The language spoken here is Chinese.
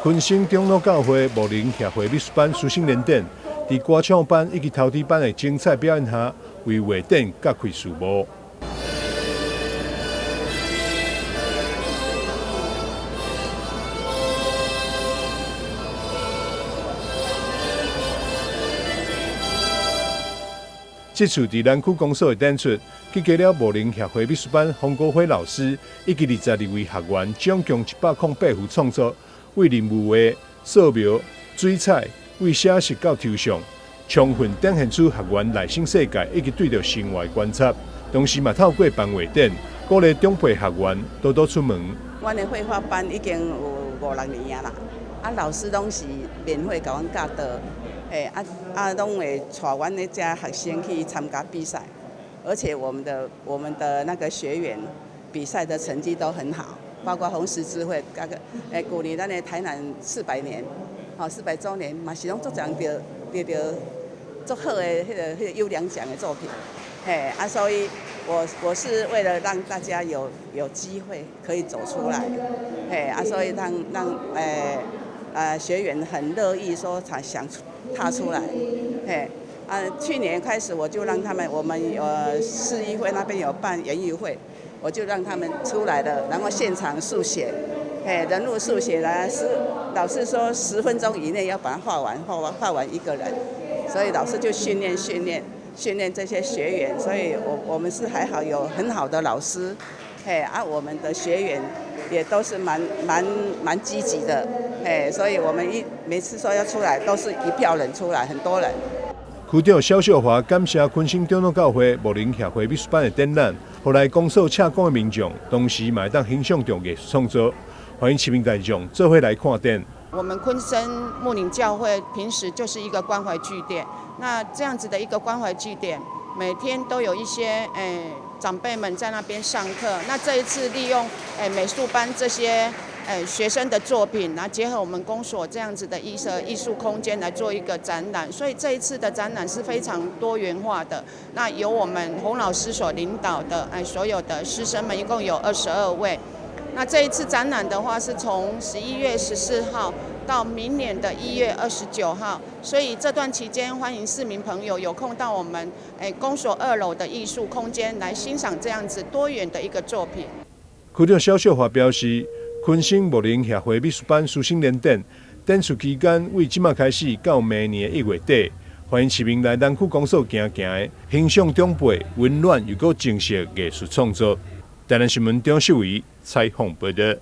昆新長老教會牧靈協會美術班師生聯展，在歌唱班以及陶笛班的精彩表演下，為畫展揭開序幕。這次在南區公所的展出，集結了牧靈協會美術班洪國輝老師以及22位學員，總共108幅創作，為人物畫、素描、水彩、為寫實到抽象，充分展現出學員內心世界以及對着生活的觀察。同時，嘛透過辦畫展，鼓勵長輩學員多多出門。阮的繪畫班已經有5、6年啦，老師攏是免費給阮教導。攏會帶阮的這學生去參加比賽，而且我們的那個學員比賽的成績都很好，包括紅十字會去年咱的台南400年，400週年嘛是攏足常得足好的迄個優良獎的作品，所以我是為了讓大家有機會可以走出來，所以讓學員很樂意說才想踏出來，去年開始我就讓他們，我們市議會那邊有辦園藝會，我就讓他們出來了，然後現場速寫，人物速寫來老師說10分鐘以內要把它畫完一個人，所以老師就訓練這些學員，所以我們是還好有很好的老師，我們的學員也都是蠻積極的。所以我們每次說要出來，都是一票人出來，很多人。區長蕭秀華感謝昆新長老教會牧靈協會美術班的展覽，後來公所洽公的民眾，同時嘛會當欣賞到藝術創作，歡迎市民大眾做伙來看展。我們昆森牧靈教會平時就是一個關懷據點，那這樣子的一個關懷據點，每天都有一些長輩們在那邊上課。那這一次利用美術班這些學生的作品，然後結合我們公所這樣子的藝術空間來做一個展覽，所以這一次的展覽是非常多元化的。那由我們洪老師所領導的所有的師生們，一共有22位。那這一次展覽的話，是從11月14號到明年的1月29號，所以這段期間，歡迎市民朋友有空到我們公所2樓的藝術空間來欣賞這樣子多元的一個作品。區長蕭秀華表示，昆新牧靈協會美術班師生聯展，展出期間為即馬開始到明年1月底，歡迎市民來南區公所行行的，欣賞長輩溫暖又夠精實藝術創作。台南新聞張秀儀採訪報道。